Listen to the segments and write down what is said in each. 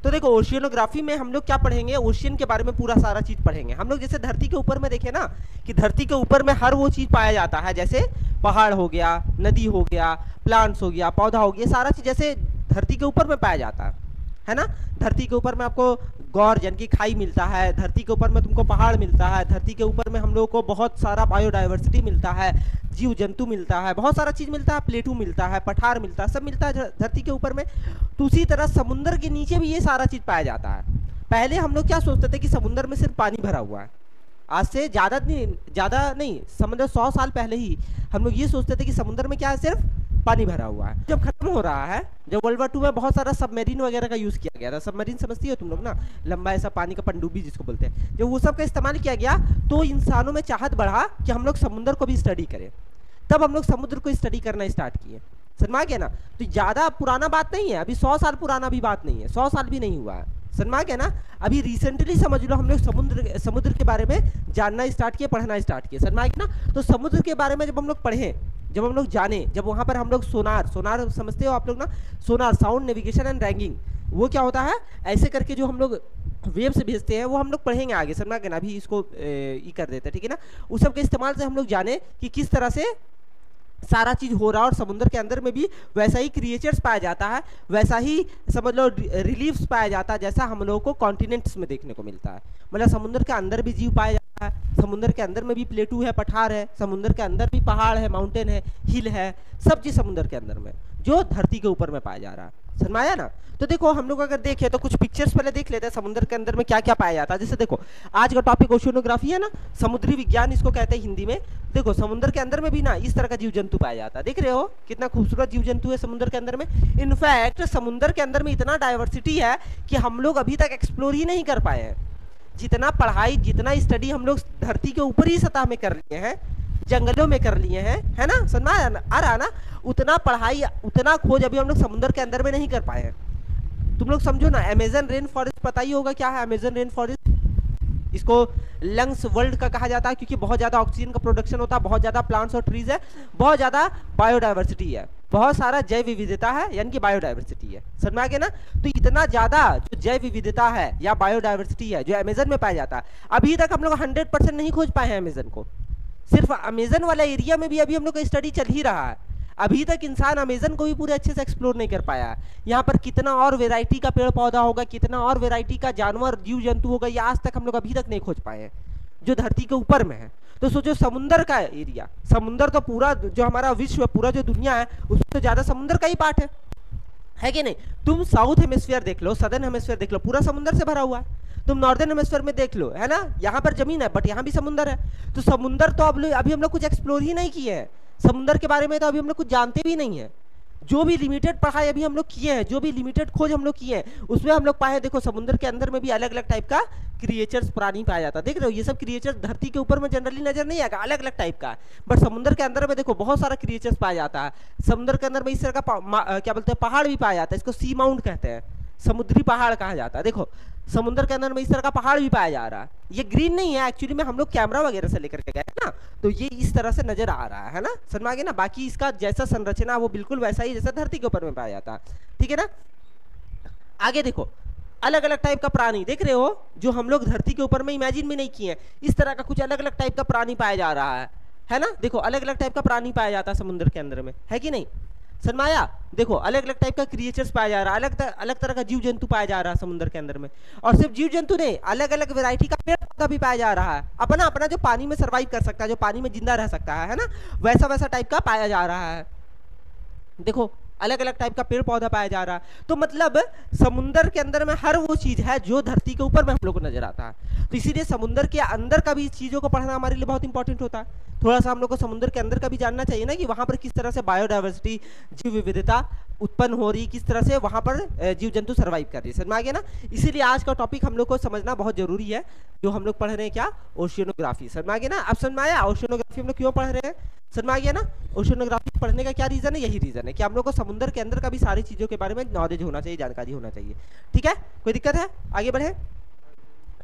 तो देखो ओशियनोग्राफी में हम लोग क्या पढ़ेंगे, ओशियन के बारे में पूरा सारा चीज पढ़ेंगे हम लोग। जैसे धरती के ऊपर में देखे ना कि धरती के ऊपर में हर वो चीज पाया जाता है, जैसे पहाड़ हो गया, नदी हो गया, प्लांट्स हो गया, पौधा हो गया, सारा चीज जैसे धरती के ऊपर में पाया जाता है ना। धरती के ऊपर में आपको गौर यानी कि खाई मिलता है, धरती के ऊपर में तुमको पहाड़ मिलता है, धरती के ऊपर में हम लोगों को बहुत सारा बायोडाइवर्सिटी मिलता है, जीव जंतु मिलता है, बहुत सारा चीज मिलता है, प्लेटू मिलता है, पठार मिलता है, सब मिलता है धरती के ऊपर में। तो उसी तरह समुद्र के नीचे भी ये सारा चीज पाया जाता है। पहले हम लोग क्या सोचते थे कि समुद्र में सिर्फ पानी भरा हुआ है। आज से ज्यादा नहीं समझो 100 साल पहले ही हम लोग ये सोचते थे कि समुद्र में क्या है, सिर्फ पानी भरा हुआ है। जब खत्म हो रहा है, जब वर्ल्ड वार 2 में बहुत सारा सबमरीन वगैरह का यूज किया गया था, सबमरीन समझती हो तुम लोग ना, लंबा ऐसा पानी का पनडुब्बी जिसको बोलते हैं, जब वो सब का इस्तेमाल किया गया तो इंसानों में चाहत बढ़ा कि हम लोग समुद्र को भी स्टडी करें। तब हम लोग समुद्र को स्टडी करना स्टार्ट किए, समझ में आ गया ना। तो ज्यादा पुराना बात नहीं है, अभी 100 साल पुराना भी बात नहीं है, 100 साल भी नहीं हुआ है, समझ में आ गया ना। अभी रिसेंटली समझ लो हम लोग समुद्र के बारे में जानना स्टार्ट किए, पढ़ना स्टार्ट किए, समझ में आ गया ना। तो समुद्र के बारे में जब हम लोग पढ़े, जब हम लोग जाने, जब वहां पर हम लोग सोनार समझते हो आप लोग ना, sonar sound navigation and ranking, वो क्या होता है, ऐसे करके जो हम लोग वेब से भेजते हैं वो हम लोग पढ़ेंगे आगे, समझ में आ गया ना। अभी इसको ये कर देते हैं, ठीक है ना। उस सब के इस्तेमाल से हम लोग जाने कि किस तरह से सारा चीज हो रहा है, और समुद्र के अंदर में भी वैसा ही क्रिएचर्स पाया जाता है, वैसा ही समझ लो रिलीफ्स पाया जाता है जैसा हम लोगों को कॉन्टिनेंट्स में देखने को मिलता है। मतलब समुद्र के अंदर भी जीव पाया जाता है, समुद्र के अंदर में भी प्लेटू है, पठार है, समुद्र के अंदर भी पहाड़ है, माउंटेन है, हिल है, सब चीज समुद्र के अंदर में जो धरती के ऊपर में पाया जा रहा है, समझ में आया ना। तो देखो हम लोग अगर देखें तो कुछ पिक्चर्स पहले देख लेते हैं समुद्र के अंदर में क्या क्या पाया जाता है। जैसे देखो आज का टॉपिक ओशियनोग्राफी है ना, समुद्री विज्ञान इसको कहते हैं हिंदी में। देखो समुद्र के अंदर में भी ना इस तरह का जीव जंतु पाया जाता है, देख रहे हो कितना खूबसूरत जीव जंतु है समुद्र के अंदर में। इनफैक्ट समुद्र के अंदर में इतना डाइवर्सिटी है कि हम लोग अभी तक एक्सप्लोर ही नहीं कर पाए हैं। जितना पढ़ाई, जितना स्टडी हम लोग धरती के ऊपर ही सतह में कर लिए हैं, जंगलों में कर लिए हैं, है ना, समझ आ रहा ना, उतना पढ़ाई, उतना खोज अभी हम लोग समुद्र के अंदर में नहीं कर पाए हैं। तुम लोग समझो ना, अमेजन रेन फॉरेस्ट पता ही होगा क्या है अमेजन रेन फॉरेस्ट। इसको लंग्स वर्ल्ड का कहा जाता है क्योंकि बहुत ज्यादा ऑक्सीजन का प्रोडक्शन होता है, बहुत ज्यादा प्लांट्स और ट्रीज है, बहुत ज्यादा बायोडाइवर्सिटी है, बहुत सारा जैव विविधता है, यानी कि बायोडाइवर्सिटी है, समझ में आ गया ना। तो इतना ज्यादा जो जैव विविधता है या बायोडाइवर्सिटी है जो अमेजन में पाया जाता है, अभी तक हम लोग 100% नहीं खोज पाए हैं अमेजन को। सिर्फ अमेजन वाला एरिया में भी अभी हम लोग का स्टडी चल ही रहा है, अभी तक इंसान अमेजन को भी पूरे अच्छे से एक्सप्लोर नहीं कर पाया है। यहाँ पर कितना और वेराइटी का पेड़ पौधा होगा, कितना और वेराइटी का जानवर जीव जंतु होगा, ये आज तक हम लोग अभी तक नहीं खोज पाए हैं जो धरती के ऊपर में है। तो सोचो समुद्र का एरिया, समुद्र तो पूरा जो हमारा विश्व है, पूरा जो दुनिया है, उसमें तो ज्यादा समुद्र का ही पार्ट है कि नहीं। तुम साउथ हेमिस्फीयर देख लो, सदर्न हेमिस्फीयर देख लो, पूरा समुद्र से भरा हुआ है। तुम नॉर्दर्न हेमिस्फीयर में देख लो, है ना, यहाँ पर जमीन है बट यहाँ भी समुद्र है। तो समुद्र तो अभी हम लोग कुछ एक्सप्लोर ही नहीं किए हैं, समुद्र के बारे में तो अभी हम लोग कुछ जानते भी नहीं है। जो भी लिमिटेड पढ़ाई अभी हम लोग किए हैं, जो भी लिमिटेड खोज हम लोग किए हैं, उसमें हम लोग पाए, देखो समुद्र के अंदर में भी अलग अलग टाइप का क्रिएचर्स प्राणी पाया जाता है। देख रहे हो ये सब क्रिएचर्स धरती के ऊपर में जनरली नजर नहीं आएगा, अलग अलग टाइप का, बट समुद्र के अंदर में देखो बहुत सारा क्रिएचर्स पाया जाता है। समुद्र के अंदर में इस तरह का क्या बोलते हैं, पहाड़ भी पाया जाता है, इसको सी माउंट कहते हैं, समुद्री पहाड़ कहा जाता है। देखो समुद्र के अंदर में इस तरह का पहाड़ भी पाया जा रहा है, ये ग्रीन नहीं है एक्चुअली में, हम लोग कैमरा वगैरह से लेकर के गए ना, तो ये इस तरह से नजर आ रहा है ना, समझ में आ गया ना। बाकी इसका जैसा संरचना वो बिल्कुल वैसा ही जैसा धरती के ऊपर में पाया जाता है, ठीक है ना। आगे देखो अलग अलग टाइप का प्राणी देख रहे हो जो हम लोग धरती के ऊपर में इमेजिन भी नहीं किए, इस तरह का कुछ अलग अलग टाइप का प्राणी पाया जा रहा है ना। देखो अलग अलग टाइप का प्राणी पाया जाता है समुद्र के अंदर में, है कि नहीं, सनमाया। देखो अलग अलग टाइप का क्रिएचर्स पाया जा रहा है, अलग तरह का जीव जंतु पाया जा रहा है समुद्र के अंदर में। और सिर्फ जीव जंतु नहीं, अलग अलग वैरायटी का पेड़ पौधा भी पाया जा रहा है, अपना अपना जो पानी में सर्वाइव कर सकता है, जो पानी में जिंदा रह सकता है ना, वैसा वैसा टाइप का पाया जा रहा है। देखो अलग अलग टाइप का पेड़ पौधा पाया जा रहा है। तो मतलब समुद्र के अंदर में हर वो चीज है जो धरती के ऊपर में हम लोग को नजर आता है। तो इसीलिए समुद्र के अंदर का भी चीजों को पढ़ना हमारे लिए बहुत इंपॉर्टेंट होता है। थोड़ा सा हम लोग को समुद्र के अंदर का भी जानना चाहिए ना, कि वहां पर किस तरह से बायोडाइवर्सिटी, जीव विविधता उत्पन्न हो रही, किस तरह से वहां पर जीव जंतु सर्वाइव कर रही है, समझ में आ गया ना। इसीलिए आज का टॉपिक हम लोग को समझना बहुत जरूरी है, जो हम लोग पढ़ रहे हैं क्या, ओशियनोग्राफी, समझ में आ गया ना। अब समझ में आया ओशियनोग्राफी हम लोग क्यों पढ़ रहे हैं, समझ में आ गया ना। ओशियनोग्राफी पढ़ने का क्या रीजन है, यही रीजन है कि हम लोग को समुद्र के अंदर का भी सारी चीजों के बारे में नॉलेज होना चाहिए, जानकारी होना चाहिए, ठीक है। कोई दिक्कत है, आगे बढ़े,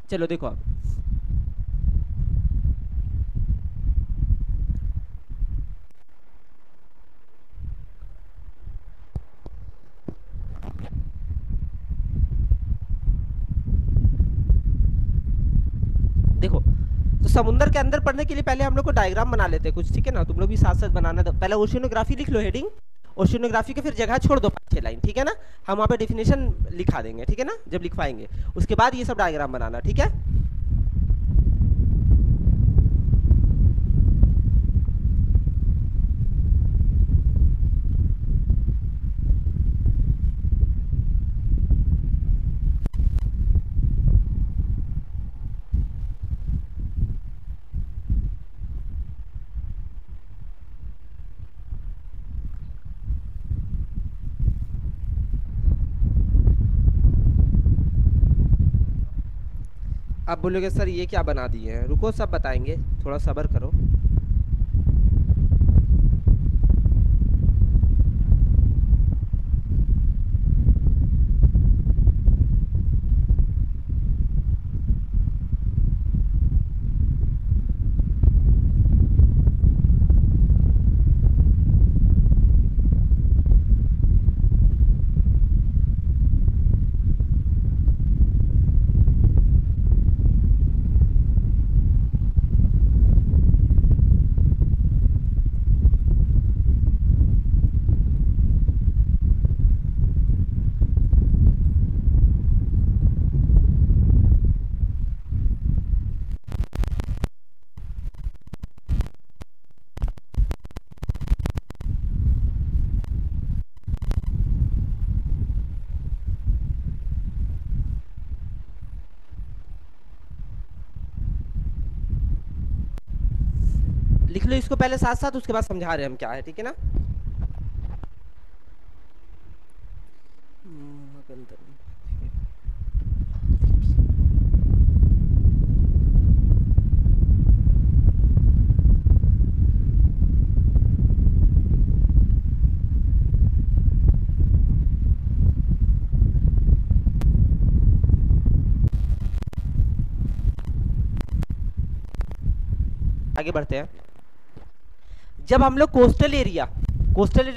चलो देखो अब देखो, तो समुद्र के अंदर पढ़ने के लिए पहले हम लोग को डायग्राम बना लेते हैं कुछ, ठीक है ना। तुम लोग भी साथ साथ बनाना। तो पहले ओशियनोग्राफी लिख लो हेडिंग, ओशियनोग्राफी के फिर जगह छोड़ दो 5-6 लाइन, ठीक है ना। हम वहाँ पे डेफिनेशन लिखा देंगे, ठीक है ना, जब लिखवाएंगे उसके बाद ये सब डायग्राम बनाना, ठीक है। अब बोलोगे सर ये क्या बना दिए हैं, रुको सब बताएंगे, थोड़ा सब्र करो। लिख लो इसको पहले साथ साथ, उसके बाद समझा रहे हम क्या है, ठीक है ना। आगे बढ़ते हैं। जब हम लोग कोस्टल एरिया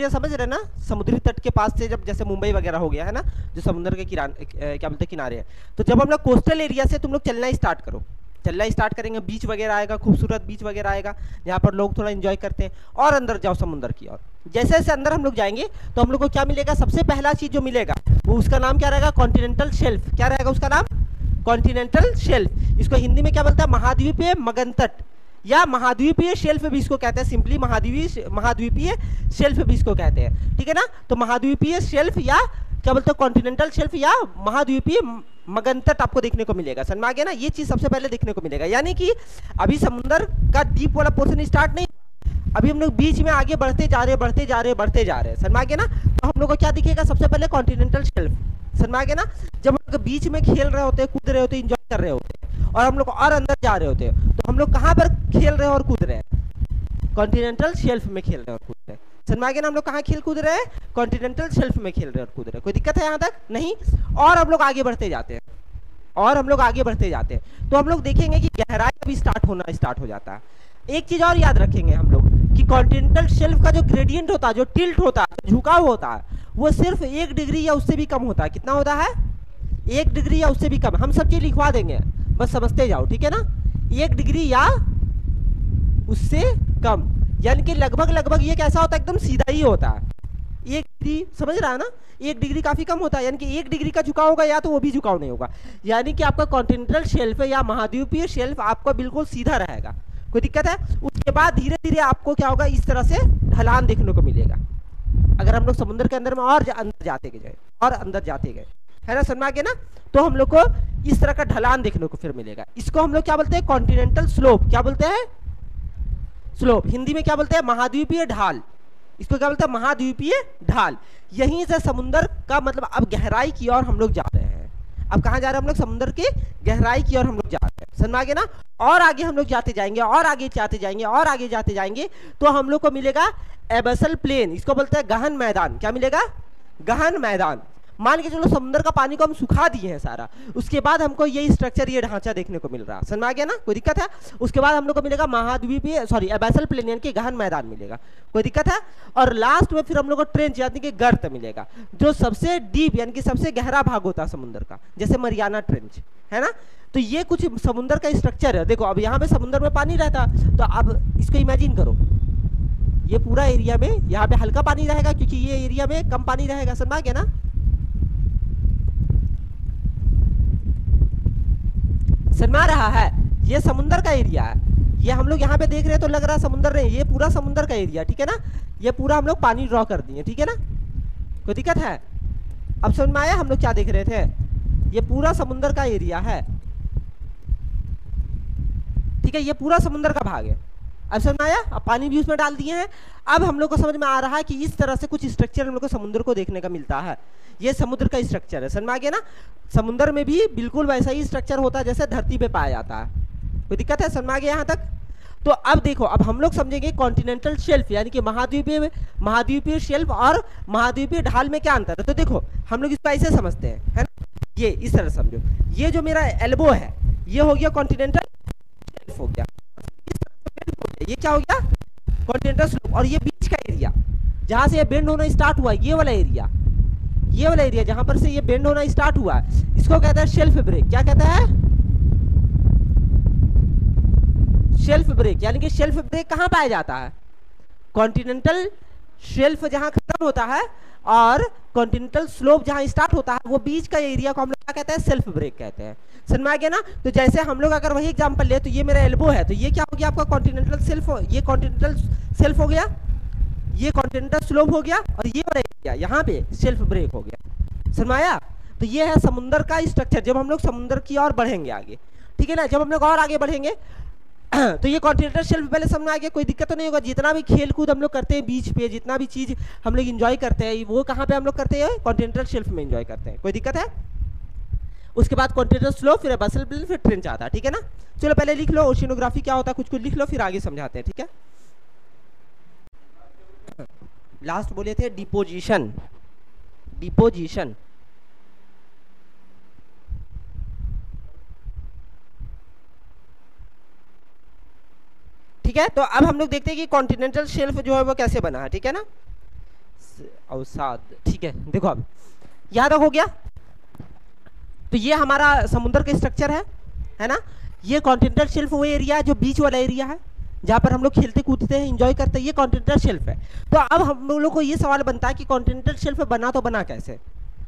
समझ रहे हैं ना, समुद्री तट के पास से, जब जैसे मुंबई वगैरह हो गया है ना, जो समुद्र के क्या बोलते हैं किनारे है, तो जब हम लोग कोस्टल एरिया से तुम लोग चलना स्टार्ट करो, चलना स्टार्ट करेंगे, बीच वगैरह आएगा, खूबसूरत बीच वगैरह आएगा जहाँ पर लोग थोड़ा एंजॉय करते हैं, और अंदर जाओ समुद्र की ओर। जैसे जैसे अंदर हम लोग जाएंगे तो हम लोग को क्या मिलेगा, सबसे पहला चीज जो मिलेगा वो उसका नाम क्या रहेगा, कॉन्टिनेंटल शेल्फ। क्या रहेगा उसका नाम, कॉन्टिनेंटल शेल्फ। इसको हिंदी में क्या बोलता है, महाद्वीपीय मगनतट या महाद्वीपीय शेल्फ भी इसको कहते हैं, सिंपली महाद्वीपीय शेल्फ भी इसको कहते हैं, ठीक है ना। तो महाद्वीपीय शेल्फ या क्या बोलते हैं, कॉन्टिनेंटल शेल्फ या महाद्वीपीय मगनतट आपको देखने को मिलेगा। समझ में आ गया ना, ये चीज सबसे पहले देखने को मिलेगा। यानी कि अभी समुद्र का डीप वाला पोर्शन स्टार्ट नहीं, अभी हम लोग बीच में आगे बढ़ते जा रहे हैं। समझ में आ गया ना। तो हम लोग को क्या दिखेगा, सबसे पहले कॉन्टिनेंटल शेल्फ। समझ में आ गया ना। जब हम लोग बीच में खेल रहे होते हैं, कूद रहे होते हैं, एंजॉय कर रहे होते हैं, और हम लोग और अंदर जा रहे होते हैं, तो हम लोग कहाँ पर खेल रहे हैं और कूद रहे हैं, कॉन्टिनेंटल शेल्फ में खेल रहे हैं और कूद रहे हैं। समझ में आ गया ना, हम लोग कहाँ खेल कूद रहे हैं, कॉन्टिनेंटल शेल्फ में खेल रहे हैं और कूद रहे हैं। कोई दिक्कत है यहाँ तक, नहीं। और हम लोग आगे बढ़ते जाते हैं, तो हम लोग देखेंगे कि गहराई अभी स्टार्ट हो जाता है। एक चीज और याद रखेंगे हम लोग कि कॉन्टिनेंटल शेल्फ का जो ग्रेडियंट होता है, जो टिल्ट होता है, झुकाव होता है, वो सिर्फ 1 डिग्री या उससे भी कम होता है। कितना होता है, 1 डिग्री या उससे भी कम। हम सब चीज लिखवा देंगे, बस समझते जाओ, ठीक है ना। 1 डिग्री या उससे कम, यानी कि लगभग ये कैसा होता है, एकदम सीधा ही होता है। 1 डिग्री, समझ रहा है ना, 1 डिग्री काफी कम होता है, यानी कि 1 डिग्री का झुकाव होगा या तो वो भी झुकाव नहीं होगा, यानी कि आपका कॉन्टिनेंटल शेल्फ या महाद्वीपीय शेल्फ आपका बिल्कुल सीधा रहेगा। कोई दिक्कत है। उसके बाद धीरे धीरे आपको क्या होगा, इस तरह से ढलान देखने को मिलेगा। अगर हम लोग समुद्र के अंदर में और अंदर जाते गए, है ना, समझ में आ गया ना। तो हम लोग को इस तरह का ढलान देखने को फिर मिलेगा। इसको हम लोग क्या बोलते हैं, कॉन्टिनेंटल स्लोप। क्या बोलते हैं, स्लोप। हिंदी में क्या बोलते हैं, महाद्वीपीय ढाल। इसको क्या बोलते हैं, महाद्वीपीय ढाल। यहीं से समुद्र का मतलब अब गहराई की ओर हम लोग जा रहे हैं। अब कहाँ जा रहे हैं हम लोग, समुद्र की गहराई की ओर हम लोग जा रहे हैं। समझ में आ गया ना। और आगे हम लोग जाते जाएंगे, तो हम लोग को मिलेगा एबेसल प्लेन। इसको बोलते हैं गहन मैदान। क्या मिलेगा, गहन मैदान। मान के चलो समुद्र का पानी को हम सुखा दिए हैं सारा, उसके बाद हमको ये स्ट्रक्चर, ये ढांचा देखने को मिल रहा है। समझ में आ गया ना, कोई दिक्कत है। उसके बाद हम लोग को मिलेगा महाद्वीपीय एबेसल प्लेन, यानी कि गहन मैदान मिलेगा। कोई दिक्कत है। और लास्ट में फिर हम लोग को ट्रेंच यानी कि गर्त मिलेगा, जो सबसे डीप यानी कि सबसे गहरा भाग होता है समुद्र का, जैसे मरियाना ट्रेंच। है ना। तो ये कुछ समुंदर का स्ट्रक्चर है। देखो अब यहाँ पे समुंदर में पानी रहता, तो अब इसको इमेजिन करो, ये पूरा एरिया में यहाँ पे हल्का पानी रहेगा क्योंकि ये एरिया में कम पानी रहेगा, समझ में गया ना। समझ में आ रहा है, ये समुंदर का एरिया है, ये हम लोग यहाँ पे देख रहे हैं तो लग रहा है समुंदर नहीं, ये पूरा समुंदर का एरिया, ठीक है ना। ये पूरा हम लोग पानी ड्रॉ कर दिए, ठीक है ना, कोई दिक्कत है। अब समझ में आया हम लोग क्या देख रहे थे, ये पूरा समुंदर का एरिया है, ठीक है, ये पूरा समुंदर का भाग है। अब समझ में आया, अब पानी भी उसमें डाल दिए हैं। अब हम लोग को समझ में आ रहा है कि इस तरह से कुछ स्ट्रक्चर हम लोग को समुद्र को देखने का मिलता है। ये समुद्र का स्ट्रक्चर है, समझ में आ गया ना। समुद्र में भी बिल्कुल वैसा ही स्ट्रक्चर होता है जैसे धरती पे पाया जाता है। कोई दिक्कत है, समझ में आ गया यहाँ तक। तो अब देखो, अब हम लोग समझेंगे कॉन्टिनेंटल शेल्फ यानी कि महाद्वीपीय शेल्फ और महाद्वीपीय ढाल में क्या अंतर है। तो देखो हम लोग इसको ऐसे समझते हैं, है ना, ये इस तरह समझो, ये जो मेरा एल्बो है ये हो गया कॉन्टिनेंटल शेल्फ हो गया, ये क्या हो गया कॉन्टिनेंटल स्लोप, और ये बीच का एरिया जहां से ये बेंड होना स्टार्ट हुआ, ये वाला एरिया जहां पर से ये बेंड होना स्टार्ट हुआ, इसको कहता है शेल्फ ब्रेक। क्या कहता है, शेल्फ ब्रेक। यानी कि शेल्फ ब्रेक कहां पाया जाता है, कॉन्टिनेंटल शेल्फ जहां खत्म होता है और कॉन्टिनेंटल स्लोप जहां स्टार्ट होता है, वो बीच का एरिया को हम लोग क्या कहते हैं, सेल्फ ब्रेक कहते हैं। समझ में आ गया ना। तो जैसे हम लोग अगर वही एग्जांपल ले, तो ये मेरा एल्बो है, तो ये क्या हो गया आपका कॉन्टिनेंटल सेल्फ, ये कॉन्टिनेंटल सेल्फ हो गया, ये कॉन्टिनेंटल स्लोप हो गया, और ये वाला एरिया यहाँ पे सेल्फ ब्रेक हो गया। समझ में आया। तो ये है समुद्र का स्ट्रक्चर जब हम लोग समुद्र की ओर बढ़ेंगे आगे, ठीक है ना। जब हम लोग और आगे बढ़ेंगे तो ये कॉन्टिनेंटल शेल्फ पहले समझ में आ गया, कोई दिक्कत तो नहीं होगा। जितना भी खेल कूद हम लोग करते हैं बीच पे, जितना भी चीज हम लोग एंजॉय करते हैं, वो कहाँ पे हम लोग करते हैं, कॉन्टिनेंटल शेल्फ में एंजॉय करते हैं, कोई दिक्कत है। उसके बाद कॉन्टिनेंटल स्लोप, फिर बसल प्लेन, फिर ट्रेंच आता है, ठीक है ना। चलो पहले लिख लो ओशिनोग्राफी क्या होता है, कुछ लिख लो, फिर आगे समझाते हैं, ठीक है। लास्ट बोले थे डिपोजिशन, ठीक है। तो अब हम लोग देखते हैं कि कॉन्टिनेंटल शेल्फ जो है वो कैसे बना है, ठीक है ना। अवसाद, ठीक है। देखो अब यहां तक हो गया, तो ये हमारा समुद्र का स्ट्रक्चर है ना। ये कॉन्टिनेंटल शेल्फ वो एरिया है जो बीच वाला एरिया है जहां पर हम लोग खेलते कूदते हैं, एंजॉय करते हैं, ये कॉन्टिनेंटल शेल्फ है। तो अब हम लोग को ये सवाल बनता है कि कॉन्टिनेंटल शेल्फ बना तो बना कैसे।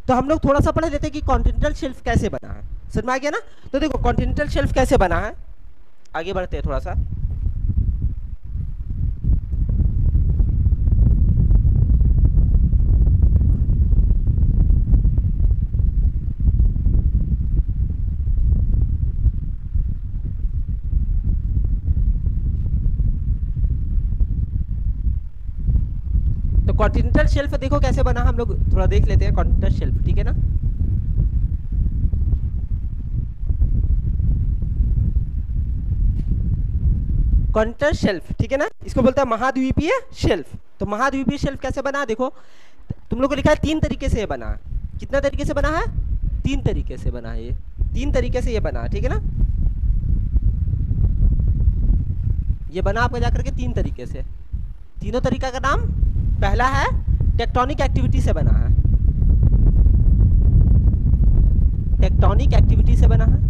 तो हम लोग थोड़ा सा पढ़ लेते हैं कि कॉन्टिनेंटल शेल्फ कैसे बना है, समझ में आ गया ना। तो देखो कॉन्टिनेंटल शेल्फ कैसे बना है, आगे बढ़ते हैं थोड़ा सा। तो कॉन्टिनेंटल शेल्फ देखो कैसे बना, हम लोग थोड़ा देख लेते हैं कॉन्टिनेंटल शेल्फ, ठीक है ना। कॉन्टिनेंटल शेल्फ, ठीक है ना, इसको बोलते हैं महाद्वीपीय शेल्फ। तो महाद्वीपीय शेल्फ कैसे बना, देखो तुम लोग को लिखा है 3 तरीके से ये बना है। कितना तरीके से बना है, 3 तरीके से बना है, ये 3 तरीके से ये बना है, ठीक है ना। ये बना आपका जाकर के 3 तरीके से। तीनों तरीका का नाम, पहला है टेक्टोनिक एक्टिविटी से बना है, टेक्टोनिक एक्टिविटी से बना है।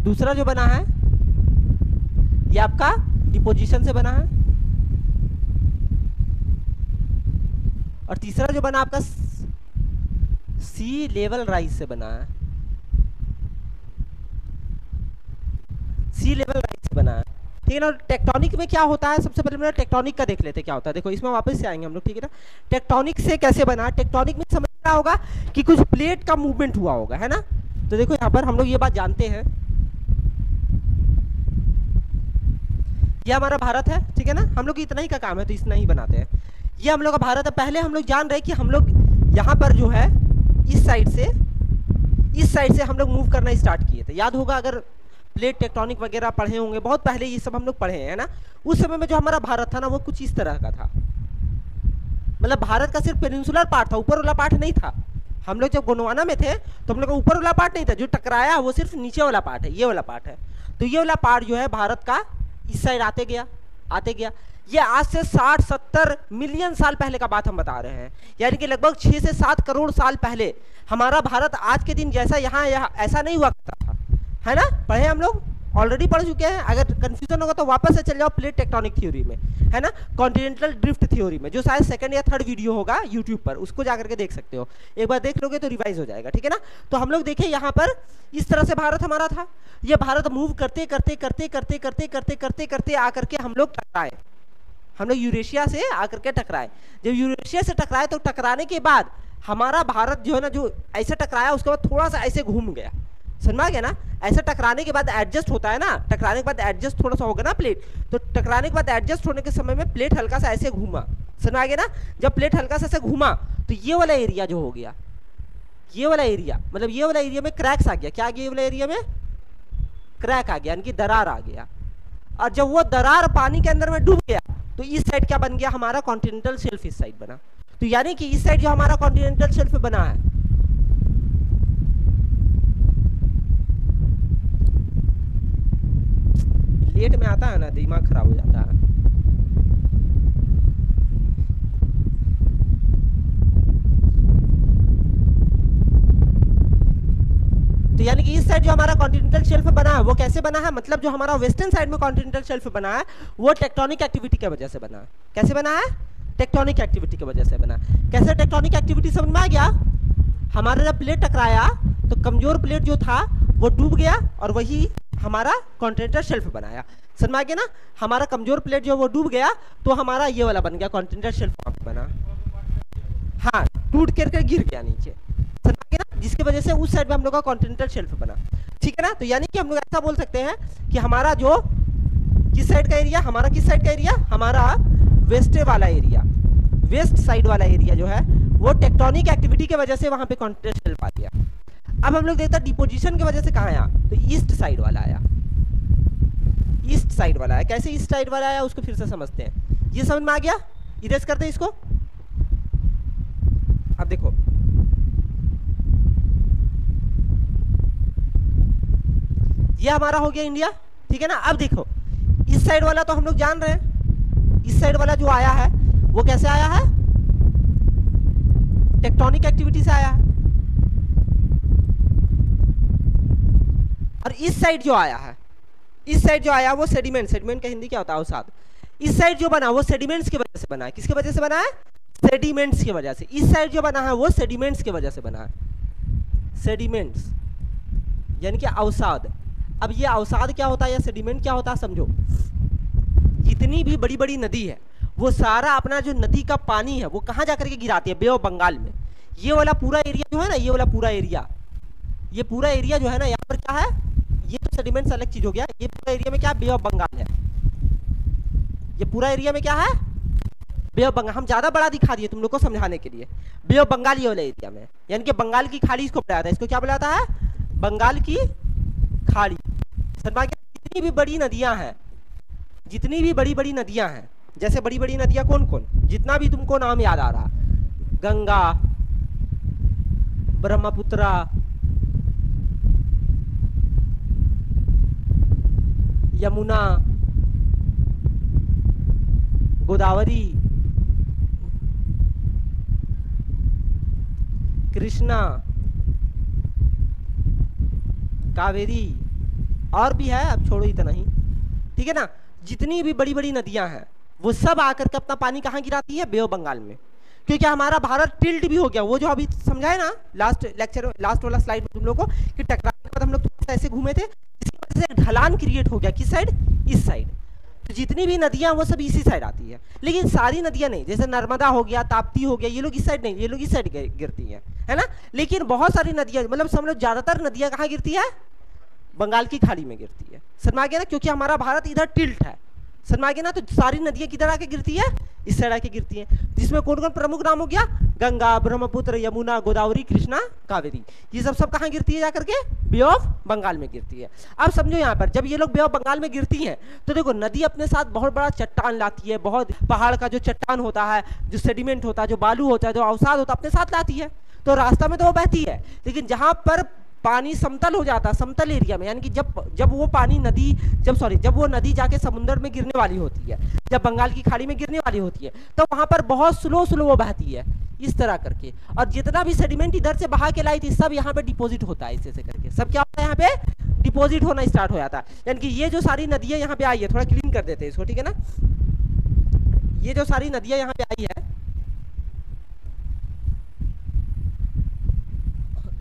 दूसरा जो बना है ये आपका डिपोजिशन से बना है, और तीसरा जो बना आपका सी लेवल राइज से बना है, सी लेवल राइज से बना है, ठीक है ना। टेक्टोनिक में क्या होता है, सबसे पहले टेक्टोनिक का देख लेते हैं क्या होता है। देखो इसमें वापस से आएंगे हम लोग, ठीक है ना। टेक्टोनिक से कैसे बना, टेक्टोनिक में समझना होगा कि कुछ प्लेट का मूवमेंट हुआ होगा, है ना। तो देखो यहाँ पर हम लोग ये बात जानते हैं, ये हमारा भारत है, ठीक है ना। हम लोग इतना ही का काम है तो इतना ही बनाते हैं। ये हम लोग का भारत है। पहले हम लोग जान रहे कि हम लोग यहाँ पर जो है इस साइड से हम लोग मूव करना स्टार्ट किए थे। याद होगा अगर प्लेट टेक्टोनिक वगैरह पढ़े होंगे बहुत पहले, ये सब हम लोग पढ़े हैं ना। उस समय में जो हमारा भारत था ना वो कुछ इस तरह का था, मतलब भारत का सिर्फ पेनिनसुलर पार्ट था, ऊपर वाला पार्ट नहीं था। हम लोग जब गोंडवाना में थे तो हम लोग का ऊपर वाला पार्ट नहीं था, जो टकराया वो सिर्फ नीचे वाला पार्ट है, ये वाला पार्ट है। तो ये वाला पार्ट जो है भारत का इस साइड आते गया, ये आज से 60-70 मिलियन साल पहले का बात हम बता रहे हैं, यानी कि लगभग 6 से 7 करोड़ साल पहले हमारा भारत आज के दिन जैसा यहाँ ऐसा नहीं हुआ करता था, है ना। पढ़े हम लोग, ऑलरेडी पढ़ चुके हैं। अगर कंफ्यूजन होगा तो वापस से चल जाओ प्लेट टेक्टोनिक थ्योरी में, है ना, कॉन्टिनेंटल ड्रिफ्ट थ्योरी में, जो शायद सेकंड या थर्ड वीडियो होगा यूट्यूब पर, उसको जाकर के देख सकते हो। एक बार देख लोगे तो रिवाइज हो जाएगा, ठीक है ना। तो हम लोग देखें यहाँ पर इस तरह से भारत हमारा था। ये भारत मूव करते करते करते करते करते करते करते करते आकर के हम लोग टकराए, हम लोग यूरेशिया से आकर के टकराए। जब यूरेशिया से टकराए तो टकराने के बाद हमारा भारत जो है ना, जो ऐसे टकराया उसके बाद थोड़ा सा ऐसे घूम गया, समझ में आ गया ना। ऐसे टकराने के बाद एडजस्ट होता है ना, टकराने के बाद एडजस्ट थोड़ा सा होगा ना प्लेट, तो टकराने के बाद एडजस्ट होने के समय में प्लेट हल्का सा ऐसे घूमा, समझ में आ गया ना। जब प्लेट हल्का सा ऐसे घूमा तो ये वाला एरिया जो हो गया, ये वाला एरिया, मतलब ये वाला एरिया में क्रैक्स आ गया। क्या आ गया? ये वाला एरिया में क्रैक आ गया, यानी कि दरार आ गया। और जब वो दरार पानी के अंदर में डूब गया तो इस साइड क्या बन गया? हमारा कॉन्टिनेंटल शेल्फ इस साइड बना। तो यानी कि इस साइड जो हमारा कॉन्टिनेंटल शेल्फ बना है, लेट में आता है ना, दिमाग खराब हो जाता है। तो यानी कि इस साइड जो हमारा कॉन्टिनेंटल शेल्फ बना है वो कैसे बना है? मतलब जो हमारा वेस्टर्न साइड में कॉन्टिनेंटल शेल्फ बना है वो टेक्टोनिक एक्टिविटी की वजह से बना है। कैसे बना है? टेक्टोनिक एक्टिविटी की वजह से बना। कैसे टेक्टोनिक एक्टिविटी समझ में आ गया? हमारा जब प्लेट टकराया तो कमजोर प्लेट जो था वो डूब गया और वही हमारा कॉन्टिनेंटल शेल्फ बनाया, समझ में आ गया ना। हमारा कमजोर प्लेट जो वो डूब गया तो हमारा ये वाला बन गया, कॉन्टिनेंटल शेल्फ बना। हाँ, टूट करके गिर गया नीचे, समझ में आ गया ना, जिसकी वजह से उस साइड में हम लोग का कॉन्टिनेंटल शेल्फ बना, ठीक है ना। तो यानी कि हम लोग ऐसा बोल सकते हैं कि हमारा जो किस साइड का एरिया, हमारा किस साइड का एरिया, हमारा वेस्ट वाला एरिया, वेस्ट साइड वाला एरिया जो है वो टेक्टोनिक एक्टिविटी की वजह से वहां पे कॉन्टिनेंटल शेल्फ आ गया। अब हम लोग देखते हैं डिपोजिशन की वजह से कहाँ आया, तो ईस्ट साइड वाला आया, ईस्ट साइड वाला आया। कैसे ईस्ट साइड वाला आया उसको फिर से समझते हैं। ये समझ में आ गया? इरेज करते हैं इसको। अब देखो, ये हमारा हो गया इंडिया, ठीक है ना। अब देखो इस साइड वाला तो हम लोग जान रहे हैं, इस साइड वाला जो आया है वो कैसे आया है? टेक्टोनिक एक्टिविटी से आया है। और इस साइड जो आया है, इस साइड जो आया वो सेडिमेंट, सेडिमेंट का हिंदी क्या होता है? अवसाद। इस साइड जो बना वो सेडिमेंट्स की वजह से बना है। किसकी वजह से बना है? सेडिमेंट्स की वजह से। इस साइड जो बना है वो सेडिमेंट्स की वजह से बना है, सेडिमेंट्स यानी कि अवसाद। अब ये अवसाद क्या होता है या सेडिमेंट क्या होता है समझो। जितनी भी बड़ी बड़ी नदी है वो सारा अपना जो नदी का पानी है वो कहाँ जाकर के गिराती है? बे ऑफ बंगाल में। ये वाला पूरा एरिया जो है ना, ये वाला पूरा एरिया, ये पूरा एरिया जो है ना, यहाँ पर क्या है? ये तो सेडिमेंट्स अलग चीज हो गया। ये पूरा एरिया में क्या? बे ऑफ बंगाल है। ये पूरा एरिया में क्या है? बे ऑफ बंगाल। हम ज्यादा बड़ा दिखा दिए तुम लोग को समझाने के लिए। बे ऑफ बंगाल ये वाला एरिया में, यानी कि बंगाल की खाड़ी इसको बुलाया था। इसको क्या बुलाता है? बंगाल की खाड़ी। जितनी भी बड़ी नदियां हैं, जितनी भी बड़ी बड़ी नदियां हैं, जैसे बड़ी बड़ी नदियां कौन कौन, जितना भी तुमको नाम याद आ रहा, गंगा, ब्रह्मपुत्रा, यमुना, गोदावरी, कृष्णा, कावेरी, और भी है, अब छोड़ो इतना ही, ठीक है ना। जितनी भी बड़ी बड़ी नदियां हैं वो सब आकर के अपना पानी कहाँ गिराती है? बे ऑफ बंगाल में। क्योंकि हमारा भारत टिल्ट भी हो गया, वो जो अभी समझाए ना लास्ट लेक्चर, लास्ट वाला स्लाइड में तुम लोग को, कि टकराने के बाद हम लोग ऐसे घूमे थे, इसकी वजह से ढलान क्रिएट हो गया। किस साइड? इस साइड। तो जितनी भी नदियां वो सब इसी साइड आती है, लेकिन सारी नदियां नहीं। जैसे नर्मदा हो गया, ताप्ती हो गया, ये लोग इस साइड नहीं, ये लोग इस साइड गिरती हैं, है ना। लेकिन बहुत सारी नदियां, मतलब समझ लो ज्यादातर नदियां कहाँ गिरती है? बंगाल की खाड़ी में गिरती है, समझ में आ गया ना। क्योंकि हमारा भारत इधर टिल्ट है, समझ में आ गया ना। तो सारी नदियां किधर आके गिरती है? इस साइड आके गिरती है। जिसमें कौन कौन प्रमुख नाम हो गया? गंगा, ब्रह्मपुत्र, यमुना, गोदावरी, कृष्णा, कावेरी। ये सब कहाँ गिरती है जाकर के? बे ऑफ बंगाल में गिरती है। अब समझो यहाँ पर जब ये लोग बे ऑफ बंगाल में गिरती हैं तो देखो नदी अपने साथ बहुत बड़ा चट्टान लाती है, बहुत पहाड़ का जो चट्टान होता है, जो सेडिमेंट होता है, जो बालू होता है, जो अवसाद होता है, अपने साथ लाती है। तो रास्ता में तो वो बहती है, लेकिन जहां पर पानी समतल हो जाता है, समतल एरिया में, यानी कि जब वो पानी नदी जब वो नदी जाके समुद्र में गिरने वाली होती है, जब बंगाल की खाड़ी में गिरने वाली होती है, तो वहां पर बहुत स्लो वो बहती है इस तरह करके, और जितना भी सेडिमेंट इधर से बहा के लाई थी सब यहाँ पे डिपोजिट होता है, ऐसे करके सब क्या होता है यहाँ पे डिपोजिट होना स्टार्ट हो जाता है। यानी कि ये जो सारी नदियां यहाँ पे आई है, थोड़ा क्लीन कर देते हैं इसको, ठीक है ना। ये जो सारी नदियां यहाँ पे आई है,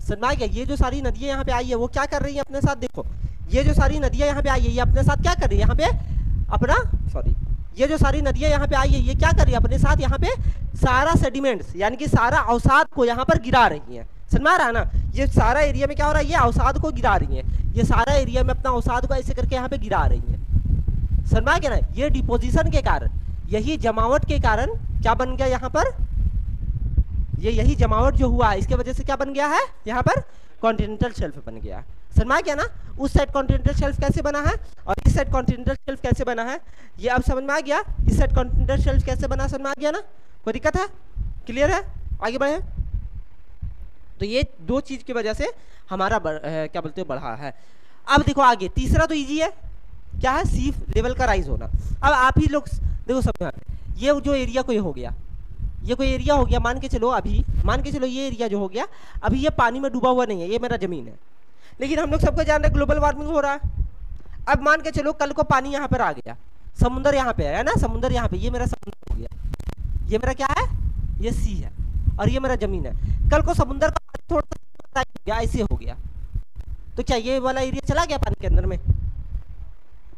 समझ गया, ये जो सारी नदियां यहाँ पे आई है वो क्या कर रही है अपने साथ, देखो ये जो सारी नदियां यहाँ पे आई है ये अपने साथ क्या कर रही है, यहाँ पे अपना ये जो सारी नदियां यहाँ पे आई है ये क्या कर रही है अपने साथ, यहाँ पे सारा सेडिमेंट्स यानी कि सारा अवसाद को यहाँ पर गिरा रही है। समझ में आ रहा है ना, ये सारा एरिया में क्या हो रहा है, ये अवसाद को गिरा रही है, ये सारा एरिया में अपना अवसाद को ऐसे करके यहाँ पे गिरा रही है। समझ में आ गया ना, ये डिपोजिशन के कारण, यही जमावट के कारण क्या बन गया यहाँ पर, यही जमावट जो हुआ इसके वजह से क्या बन गया है, यहाँ पर कॉन्टिनेंटल शेल्फ बन गया। समझ में आ गया ना, उस साइड कॉन्टिनेंटल शेल्फ कैसे बना है और इस साइड कॉन्टिनेंटल शेल्फ कैसे बना है, ये अब समझ में आ गया। इस साइड कॉन्टिनेंटल शेल्फ कैसे बना, समझ में आ गया ना, कोई दिक्कत है, क्लियर है, आगे बढ़े। तो ये दो चीज की वजह से हमारा क्या बोलते हैं बढ़ा है। अब देखो आगे तीसरा तो इजी है, क्या है, सी लेवल का राइज होना। अब आप ही लोग देखो सब, ये जो एरिया कोई हो गया, ये कोई एरिया हो गया, मान के चलो ये एरिया जो हो गया अभी ये पानी में डूबा हुआ नहीं है, ये मेरा जमीन है, लेकिन हम लोग सबको जान रहे हैं ग्लोबल वार्मिंग हो रहा है। अब मान के चलो कल को पानी यहाँ पर आ गया, समुद्र यहाँ पे है ना, समुद्र यहाँ पे, ये मेरा समुद्र हो गया, ये मेरा क्या है, ये सी है और ये मेरा जमीन है। कल को समुद्र का पानी थोड़ा सा ऐसे हो गया तो क्या ये वाला एरिया चला गया पानी के अंदर में,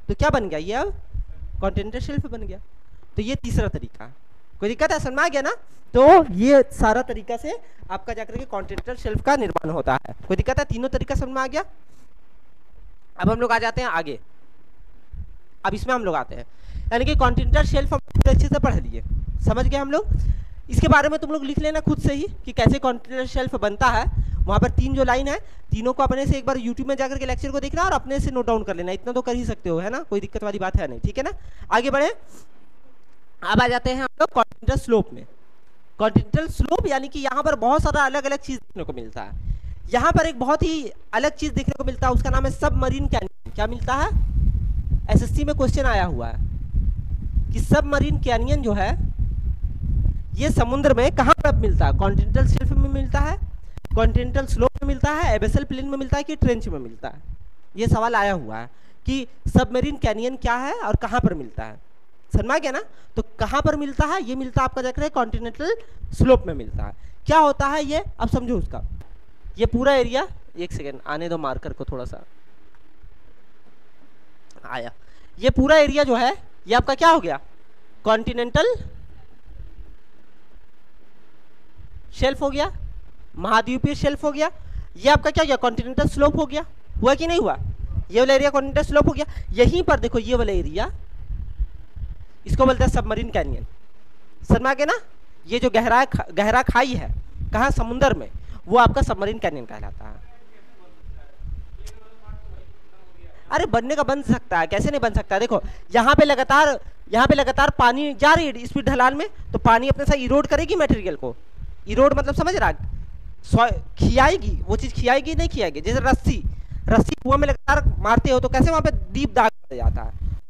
तो क्या बन गया, ये अब कॉन्टिनेंटल शेल्फ बन गया। तो ये तीसरा तरीका, कोई दिक्कत है, समझ में आ गया ना। तो ये सारा तरीका से आपका जाकर के कॉन्टिनेंटल शेल्फ का निर्माण होता है, कोई दिक्कत है, तीनों तरीका समझ में आ गया। अब हम लोग आ जाते हैं आगे, अब इसमें हम लोग आते हैं, यानी कि कॉन्टिनेंटल शेल्फ हम पूरे अच्छे से पढ़ लिए, समझ गए हम लोग। इसके बारे में तुम लोग लिख लेना खुद से ही कि कैसे कॉन्टिनेंटल शेल्फ बनता है। वहाँ पर 3 जो लाइन है, तीनों को अपने से एक बार यूट्यूब में जाकर के लेक्चर को देखना और अपने से नोट डाउन कर लेना, इतना तो कर ही सकते हो, है ना, कोई दिक्कत वाली बात है नहीं, ठीक है ना। आगे बढ़े, अब आ जाते हैं हम लोग कॉन्टिनेंटल स्लोप में। कॉन्टिनेंटल स्लोप यानी कि यहाँ पर बहुत सारा अलग अलग चीज देखने को मिलता है। यहाँ पर एक बहुत ही अलग चीज देखने को मिलता है, उसका नाम है सबमरीन कैनियन। क्या मिलता है, एसएससी में क्वेश्चन आया हुआ है कि सबमरीन कैनियन जो है ये समुद्र में कहाँ पर मिलता है, कॉन्टिनेंटल शेल्फ में मिलता है, कॉन्टिनेंटल स्लोप में मिलता है, एबेसल प्लेन में मिलता है कि ट्रेंच में मिलता है। ये सवाल आया हुआ है कि सबमरीन कैनियन क्या है और कहाँ पर मिलता है, समझ में आ गया ना। तो कहाँ पर मिलता है, ये मिलता है आपका जाकर कॉन्टिनेंटल स्लोप में मिलता है। क्या होता है ये, अब समझो उसका, ये पूरा एरिया, एक सेकेंड आने दो मार्कर को थोड़ा सा, आया, ये पूरा एरिया जो है ये आपका क्या हो गया, कॉन्टिनेंटल शेल्फ हो गया, महाद्वीपीय शेल्फ हो गया। ये आपका क्या गया, कॉन्टिनेंटल स्लोप हो गया, हुआ कि नहीं हुआ, ये वाला एरिया कॉन्टिनेंटल स्लोप हो गया। यहीं पर देखो ये वाला एरिया, इसको बोलते हैं सबमरीन कैनियन, समझ में आ गया ना। ये जो गहरा खाई है कहाँ, समुद्र में, वो आपका सबमरीन कैनियन कहलाता है। अरे बनने का बन सकता है, कैसे नहीं बन सकता, देखो यहाँ पे लगातार पानी जा रही है स्पीड ढलान में, तो पानी अपने साथ इरोड करेगी मटेरियल को, इरोड मतलब समझ रहा, खियाएगी, वो चीज खियाएगी नहीं खियाएगी। जैसे रस्सी कुआं में लगातार मारते हो तो कैसे वहां पे डीप दाग पड़ जाता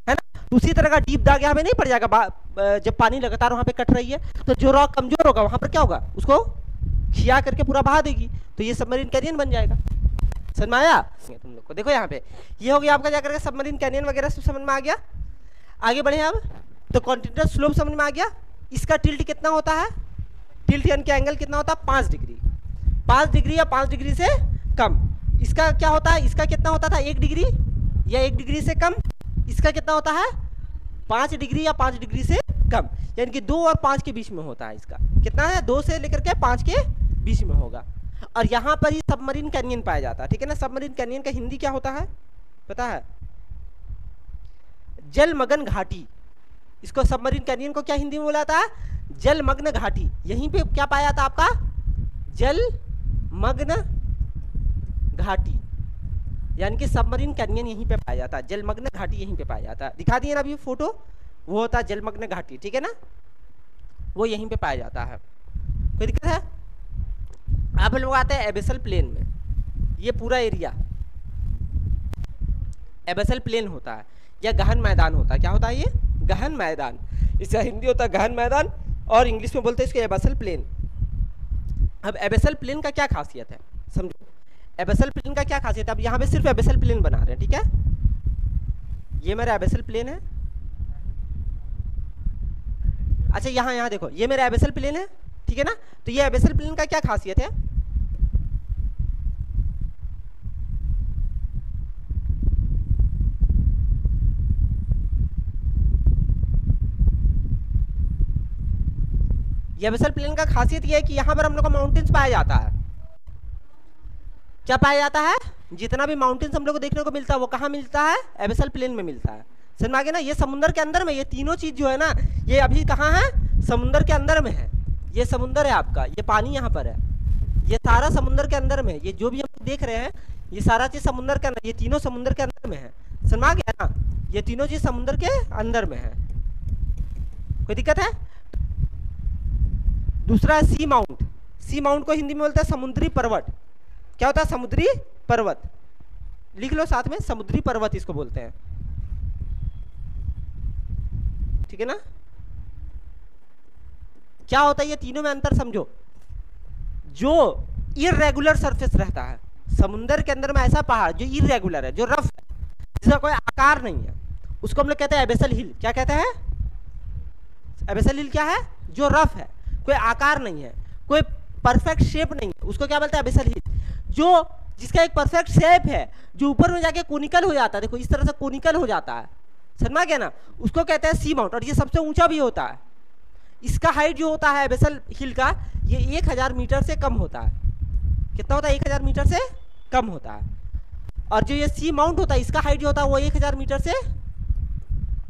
है ना, उसी तरह का डीप दाग यहाँ पे नहीं पड़ जाएगा। जब पानी लगातार वहां पे कट रही है तो जो रॉक कमजोर होगा वहां पर क्या होगा, उसको खिया करके पूरा बहा देगी, तो ये सबमरीन कैनियन बन जाएगा। समझ में आया तुम लोग को, देखो यहाँ पे ये हो गया आपका जाकर के सबमरीन कैनियन वगैरह सब समझ में आ गया। आगे बढ़े अब, तो कॉन्टिनेंटल स्लोप समझ में आ गया। इसका टिल्ट कितना होता है, टिल्ट यानी कि एंगल कितना होता है, 5 डिग्री, 5 डिग्री या 5 डिग्री से कम। इसका क्या होता है, इसका कितना होता था, 1 डिग्री या 1 डिग्री से कम। इसका कितना होता है, 5 डिग्री या 5 डिग्री से कम, यानी कि 2 और 5 के बीच में होता है। इसका कितना है, 2 से लेकर के 5 के बीच में होगा। और यहाँ पर ही सबमरीन कैनियन पाया जाता है, ठीक है ना। सबमरीन कैनियन का हिंदी क्या होता है पता है, जलमग्न घाटी। इसको सबमरीन कैनियन को क्या हिंदी में बोला जाता है, जलमग्न घाटी। यहीं पे क्या पाया जाता है आपका, जलमग्न घाटी, यानी कि सबमरीन कैनियन यहीं पे पाया जाता है, जलमग्न घाटी यहीं पे पाया जाता है। दिखा दिए ना अभी फोटो, वो होता है जलमग्न घाटी, ठीक है ना, वो यहीं पे पाया जाता है। कोई दिक्कत है। अब लोग आते हैं एबेसल प्लेन में। ये पूरा एरिया एबेसल प्लेन होता है या गहन मैदान होता है। क्या होता है ये? गहन मैदान। इसका हिंदी होता है गहन मैदान और इंग्लिश में बोलते हैं इसको एबेसल प्लेन। अब एबेसल प्लेन का क्या खासियत है समझो। एबेसल प्लेन का क्या खासियत है? अब यहाँ पे सिर्फ एबेसल प्लेन बना रहे हैं, ठीक है। ये मेरा एबेसल प्लेन है। अच्छा यहाँ देखो, ये मेरा एबेसल प्लेन है, ठीक है ना। तो ये एबेसल प्लेन का क्या खासियत है? ये एबेसल प्लेन का खासियत ये है कि यहाँ पर हम लोग को माउंटेन्स पाया जाता है। क्या पाया जाता है? जितना भी माउंटेन्स हम लोग को देखने को मिलता है वो कहाँ मिलता है? एबेसल प्लेन में मिलता है। समझ में आ गया ना। ये समुद्र के अंदर में, ये तीनों चीज जो है ना, ये अभी कहाँ है? समुद्र के अंदर में है। ये समुद्र है आपका, ये पानी यहाँ पर है, ये सारा समुद्र के अंदर में। ये जो भी हम देख रहे हैं ये सारा चीज समुद्र के अंदर, ये तीनों समुद्र के अंदर में है। समझ में आ गया ना। ये तीनों चीज समुद्र के अंदर में है। कोई दिक्कत है? दूसरा है सी माउंट। सी माउंट को हिंदी में बोलते हैं समुद्री पर्वत। क्या होता है? समुद्री पर्वत। लिख लो साथ में, समुद्री पर्वत इसको बोलते हैं, ठीक है ना। क्या होता है ये तीनों में अंतर समझो। जो इरेगुलर सरफेस रहता है समुद्र के अंदर में, ऐसा पहाड़ जो इरेगुलर है, जो रफ है, जिसका कोई आकार नहीं है, उसको हम लोग कहते हैं एबेसल हिल। क्या कहते हैं? एबेसल हिल क्या है? जो रफ है, कोई आकार नहीं है, कोई परफेक्ट शेप नहीं है, उसको क्या बोलते हैं? एबेसल हिल। जो जिसका एक परफेक्ट शेप है, जो ऊपर में जाके कोनिकल हो जाता है, देखो इस तरह से कोनिकल हो जाता है, समझ में गया ना, उसको कहते हैं सी माउंट। और ये सबसे ऊंचा भी होता है। इसका हाइट जो होता है एबेसल हिल का, ये 1000 मीटर से कम होता है। कितना होता है? 1000 मीटर से कम होता है। और जो ये सी माउंट होता है, इसका हाइट जो होता है वो 1000 मीटर से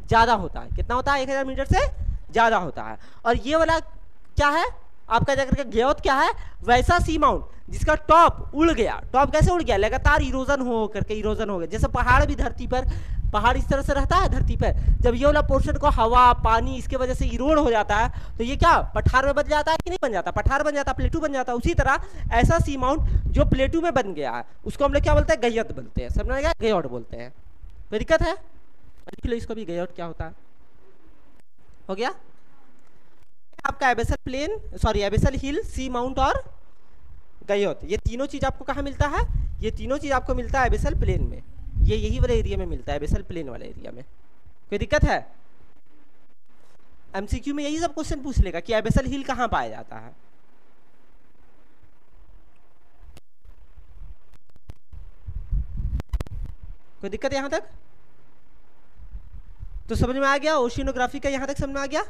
ज्यादा होता है। कितना होता है? 1000 मीटर से ज्यादा होता है। और ये वाला क्या है आपका जाकर के ग्योत क्या है? वैसा सी माउंट जिसका टॉप उड़ गया। टॉप कैसे उड़ गया? लगातार इरोजन हो करके इरोजन हो गया। जैसे पहाड़ भी धरती पर, पहाड़ इस तरह से रहता है धरती पर, जब ये वाला पोर्शन को हवा पानी इसके वजह से इरोड हो जाता है तो ये क्या पठार में बन जाता है कि नहीं बन जाता? पठार बन जाता, प्लेटू बन जाता। उसी तरह ऐसा सी माउंट जो प्लेटू में बन गया है उसको हम लोग क्या बोलते हैं? गयत बोलते हैं। समझ में गया? गयौट बोलते हैं। कोई दिक्कत है? लिख लो इसको भी, गयौट क्या होता है। हो गया आपका एबेसल प्लेन, सॉरी एबेसल हिल, सी माउंट और गयौत। ये तीनों चीज आपको कहाँ मिलता है? ये तीनों चीज आपको मिलता है एबेसल प्लेन में। ये यही वाले एरिया में मिलता है, एबेसल प्लेन वाले एरिया में। कोई दिक्कत है? एमसीक्यू में यही सब क्वेश्चन पूछ लेगा कि एबेसल हिल कहाँ पाया जाता है। कोई दिक्कत यहां तक? तो समझ में आ गया? ओशिनोग्राफी का यहां तक समझ में आ गया?